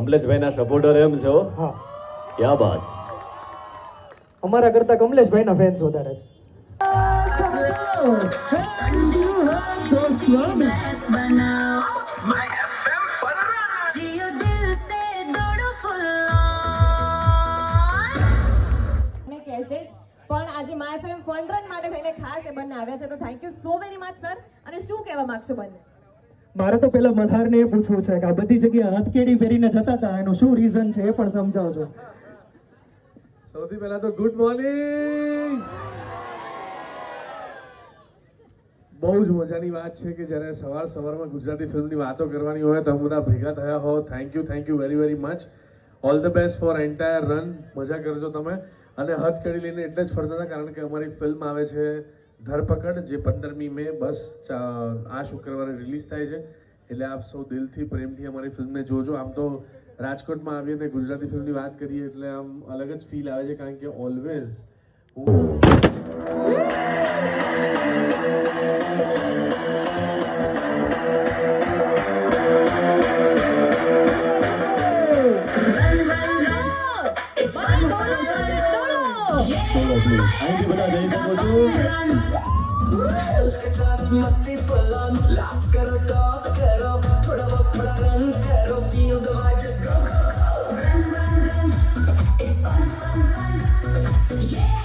કમલેશભાઈના supporter એમ છો? હા, ક્યા બાત. અમારા કરતા કમલેશભાઈના ફેન્સ વધારે છે. ને કહેશે જ, પણ આજે માય ફેમ ફન રન માટે થઈને ખાસ એ બંને આવ્યા છે, તો thank you so very much sir. અને શું કહેવા માંગશો બંને? મારે તો પેલા મલ્હારને એ પૂછવું છે કે આ બધી જગ્યાએ હથકેડી પહેરીને જતા હતા, એનું શું રીઝન છે એ પણ સમજાવજો. સૌથી પહેલા તો ગુડ મોર્નિંગ. બહુ જ મજાની વાત છે કે જ્યારે સવારમાં ગુજરાતી ફિલ્મની વાતો કરવાની હોય તો બધા ભેગા થયા હો. Thank you very very much. All the best for entire run. મજા કરજો તમે. અને હથકડી લઈને એટલે જ ફરતા હતા કારણ કે અમારી ફિલ્મ આવે છે ધરપકડ, જે 15મી મે બસ આ શુક્રવારે રિલીઝ થાય છે. એટલે આપ સૌ દિલથી પ્રેમથી અમારી ફિલ્મને જોજો. આમ તો રાજકોટમાં આવીને ગુજરાતી ફિલ્મની વાત કરીએ એટલે આમ અલગ જ ફીલ આવે છે કારણ કે ઓલવેઝ અહીંથી બધા જઈ શકો છો. उसके साथ मस्ती full on, laugh करो, talk करो, थोड़ा बहुत बड़ा run करो, feel the vibe, just go, run, it's fun, yeah.